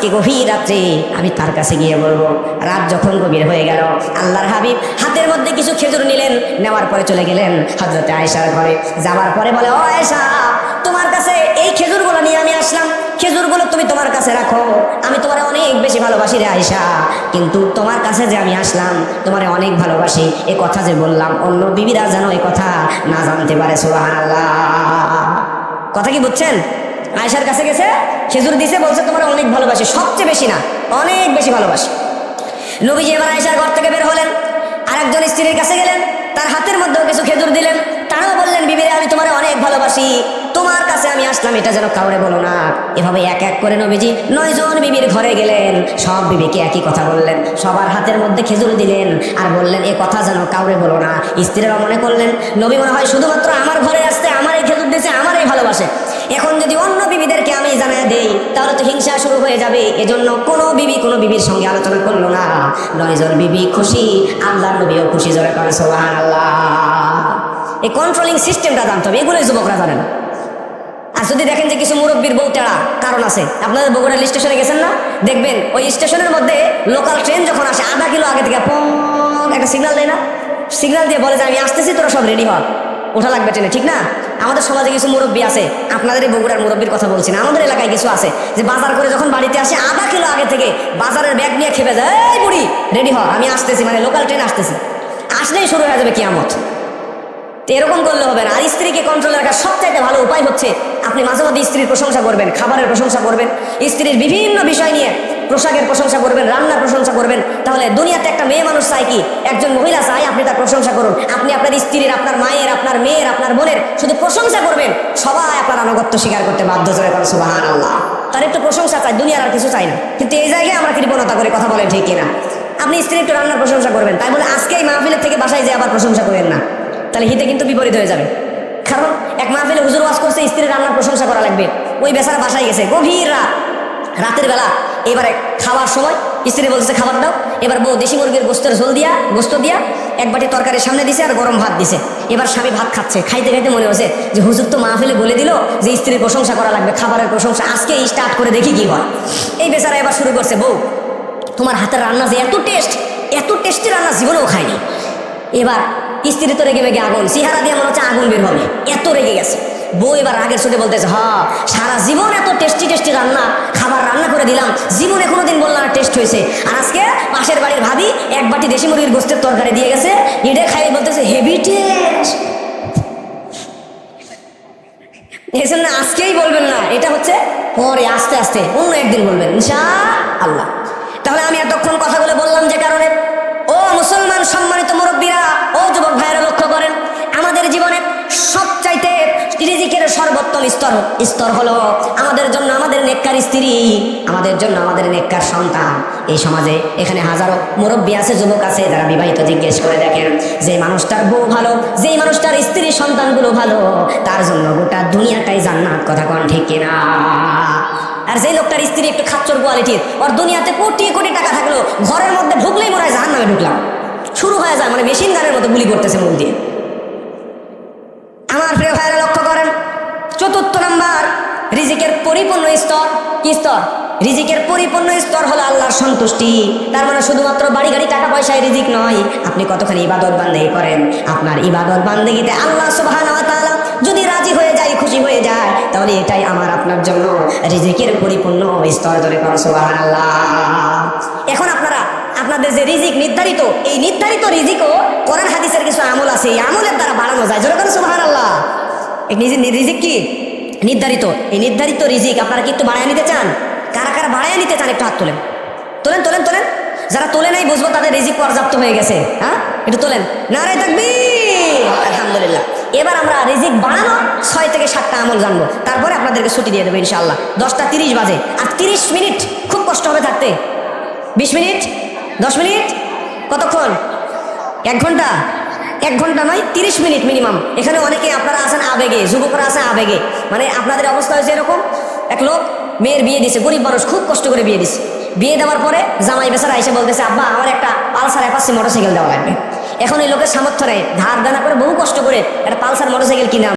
আজকে গভীর রাত্রে আমি তার কাছে গিয়ে বলবো। রাত যখন গভীর হয়ে গেল, আল্লাহর হাবিব হাতের মধ্যে কিছু খেজুর নিলেন, নেওয়ার পরে চলে গেলেন হযরতে আয়েশার ঘরে। যাওয়ার পরে বলে, ও আয়েশা, তোমার কাছে এই খেজুরগুলো নিয়ে আমি আসলাম, খেজুরগুলো তুমি তোমার কাছে রাখো, আমি তোমারে অনেক বেশি ভালোবাসি রে আয়েশা, কিন্তু তোমার কাছে যে আমি আসলাম তোমারে অনেক ভালোবাসি, এ কথা যে বললাম অন্য বিবিরা যেন এই কথা না জানতে পারে। সুবহানাল্লাহ। কথা কি বুঝছেন? আয়েশার কাছে গেছে, খেজুর দিছে, বলছে তোমার অনেক ভালোবাসি, সবচেয়ে বেশি না, অনেক বেশি ভালোবাসি। নবীজি এবার আয়েশার ঘর থেকে বের হলেন, আরেকজন স্ত্রীর কাছে গেলেন, তার হাতের মধ্যেও কিছু খেজুর দিলেন, তারাও বললেন, বিবিরে আমি তোমারে অনেক ভালোবাসি, তোমার কাছে আমি আসলাম, এটা যেন কাউরে বলো না। এভাবে এক এক করে নবীজি 9 জন বিবির ঘরে গেলেন, সব বিবিকে একই কথা বললেন, সবার হাতের মধ্যে খেজুর দিলেন, আর বললেন এ কথা যেন কাউরে বলো না। স্ত্রীরা মনে করলেন নবী মনে হয় শুধুমাত্র আমার ঘরে আসতে, আমার এই খেজুর দিয়েছে, আমারই ভালোবাসে, এখন যদি অন্য বিবিদেরকে আমি জানাই দেই তাহলে তো হিংসা শুরু হয়ে যাবে। এজন্য কোনো বিবির সঙ্গে আলোচনা করলো না। 9 জন বিবি খুশি, আল্লাহর নবীও খুশি, জোরে করে সুবহানাল্লাহ। এই কন্ট্রোলিং সিস্টেমটা জানতে হবে, এগুলোই যুবকরা জানে না। আর যদি দেখেন যে কিছু মুরব্বীর বউ তেড়া, কারণ আছে। আপনাদের বগুড়া রেল স্টেশনে গেছেন না, দেখবেন ওই স্টেশনের মধ্যে লোকাল ট্রেন যখন আসে আধা কিলো আগে থেকে পং একটা সিগন্যাল দেয় না, সিগন্যাল দিয়ে বলে যে আমি আসতেছি, তোরা সব রেডি হ, ওঠা লাগবে ট্রেনে, ঠিক না? আমাদের সমাজে কিছু মুরব্বী আছে, আপনাদের এই বগুড়ার মুরব্বীর কথা বলছি না, আমাদের এলাকায় কিছু আছে যে বাজার করে যখন বাড়িতে আসে আধা কিলো আগে থেকে বাজারের ব্যাগ নিয়ে খেপে যায়, এই বুড়ি রেডি হ, আমি আসতেছি, মানে লোকাল ট্রেন আসতেছি, আসলেই শুরু হয়ে যাবে কিয়ামত। তো এরকম করলে হবে না। আর স্ত্রীকে কন্ট্রোল রাখার সবচাইতে ভালো উপায় হচ্ছে আপনি মাঝে মধ্যে স্ত্রীর প্রশংসা করবেন, খাবারের প্রশংসা করবেন, স্ত্রীর বিভিন্ন বিষয় নিয়ে পোশাকের প্রশংসা করবেন, রান্নার প্রশংসা করবেন। তাহলে দুনিয়াতে একটা মেয়ে মানুষ চায় কি, একজন মহিলা চায় আপনি তার প্রশংসা করুন। আপনি আপনার স্ত্রীর, আপনার মায়ের, আপনার মেয়ের, আপনার বোনের শুধু প্রশংসা করবেন, সবাই আপনার আনুগত্য স্বীকার করতে বাধ্য। জোরে করে সুবহানাল্লাহ। তার একটু প্রশংসা চাই, দুনিয়ার আর কিছু চাই না। কিন্তু এই জায়গায় আমরা কৃপণতা করে কথা বলেন, ঠিক কিনা? আপনি স্ত্রীর একটু রান্নার প্রশংসা করবেন, তাই বলে আজকে এই মাহফিলের থেকে বাসায় যে আবার প্রশংসা করেন না, তাহলে হিতে কিন্তু বিপরীত হয়ে যাবে। কারণ এক মাহফিলে হুজুর ওয়াজ করছে স্ত্রীর রান্নার প্রশংসা করা লাগবে, ওই বেচারা বাসায় গেছে গভীর রাত, রাতের বেলা, এবারে খাওয়ার সময় স্ত্রী বলছে খাবার দাও, এবার বউ দেশি মুরগির গোস্ত দিয়া এক বাটি তরকারির সামনে দিছে আর গরম ভাত দিছে। এবার স্বামী ভাত খাচ্ছে, খাইতে খাইতে মনে হচ্ছে যে হুজুর তো মাহফিলে বলে দিল যে স্ত্রীর প্রশংসা করা লাগবে, খাবারের প্রশংসা, আজকে স্টার্ট করে দেখি কি হয়। এই বেচারা এবার শুরু করছে, বউ তোমার হাতের রান্না যে এত টেস্টি রান্না জীবনেও খায়নি। এবার স্ত্রী তো রেগে বেগে আগুন, চেহারা দিয়ে মনে হচ্ছে আগুন বের হবে, এত রেগে গেছে। বউ এবার রাগের সাথে বলতেছে, সারা জীবন এত টেস্টি খাবার রান্না করে দিলাম, জীবনে কোনোদিন বললাম না টেস্ট হয়েছে, আর আজকে পাশের বাড়ির ভাবি এক বাটি দেশি মুরগির গোস্তের তরকারি দিয়ে গেছে, এটা খাই বলতেছে হেভি টেস্ট। এজন্য আজকেই বলবেন না, এটা হচ্ছে পরে আস্তে আস্তে অন্য একদিন বলবেন ইনশাআল্লাহ। তাহলে আমি এতক্ষণ কথাগুলো বললাম যে কারণে, ও মুসলমান সম্মানিত মুরব্বীরা, ও যুবক ভাইয়েরা, লক্ষ্য করেন আমাদের জীবনে সবচাইতে রিজিকের সর্বোত্তম স্তর হলো আমাদের জন্য আমাদের নেককার স্ত্রী, আমাদের জন্য আমাদের নেককার সন্তান। এই সমাজে এখানে হাজারো মুরব্বী আছে, যুবক আছে, যারা বিবাহিত, জিজ্ঞেস করে দেখেন যে মানুষটার বউ ভালো, যেই মানুষটার স্ত্রী সন্তানগুলো ভালো, তার জন্য গোটা দুনিয়াটাই জান্নাত। কথা কোন ঠিক কিনা? আর যে লোকটার স্ত্রী একটু খাচ্চর কোয়ালিটির, ওর দুনিয়াতে কোটি কোটি টাকা থাকলো, ঘরের মধ্যে ঢুকলেই মনে হয় জাহান্নামে ঢুকলাম, শুরু হয়ে যায়, মানে মেশিন গানের মতো গুলি করতেছে মুখ দিয়ে। আমার প্রিয় ভাইরা লক্ষ্য করেন, 4র্থ নাম্বার রিজিকের পরিপূর্ণ স্তর। কি স্তর? রিজিকের পরিপূর্ণ স্তর হলো আল্লাহর সন্তুষ্টি। তার মানে শুধুমাত্র বাড়ি গাড়ি টাকা পয়সায় রিজিক নয়, আপনি কতখানি ইবাদত বান্দেগি করেন, আপনার ইবাদত বান্দেগিতে আল্লাহ সুবহানাহু ওয়া তাআলা যদি রাজি হয়ে যায়, খুশি হয়ে যায়, তাহলে এটাই আমার আপনার জন্য রিজিকের পরিপূর্ণ স্তর। ধরে কোন সুবহানাল্লাহ। এখন আপনাদের যে রিজিক নির্ধারিত, এই নির্ধারিত রিজিকও কোরআন হাদিসের কিছু আমল আছে, এই আমলের দ্বারা বাড়ানো যায়। জোরে কোন সুবহানাল্লাহ। এই রিজিক কি নির্ধারিত, এই নির্ধারিত রিজিক আপনারা কি একটু বাড়ায় নিতে চান? কারা কারা বাড়ায় নিতে চান? একটু হাত তোলেন, তোলেন তোলেন তোলেন। যারা তোলে নাই বুঝবো তাদের রিজিক পর্যাপ্ত হয়ে গেছে। হ্যাঁ, একটু তোলেন, নারে তাকবীর, আলহামদুলিল্লাহ। এবার আমরা রিজিক বাড়ানো 6 থেকে 7টা আমল জানবো, তারপরে আপনাদেরকে ছুটি দিয়ে দেবো ইনশাআল্লাহ। 10টা 30 বাজে, আর 30 মিনিট খুব কষ্ট হবে থাকতে। 20 মিনিট, 10 মিনিট, কতক্ষণ? 1 ঘন্টা? 1 ঘন্টা নয়, 30 মিনিট মিনিমাম। এখানে অনেকে আপনারা আছেন আবেগে, যুবকরা আছে আবেগে, মানে আপনাদের অবস্থা হয়েছে এরকম, এক লোক মেয়ের বিয়ে দিছে, গরিব মানুষ, খুব কষ্ট করে বিয়ে দিছে। বিয়ে দেওয়ার পরে জামাই বেচারা এসে বলতেছে, আব্বা আমার একটা পালসার অ্যাপাচি মোটরসাইকেল দেওয়া লাগবে। এখন এই লোকের সামর্থ্য নেই, ধার দানা করে বহু কষ্ট করে একটা পালসার মোটরসাইকেল কিনা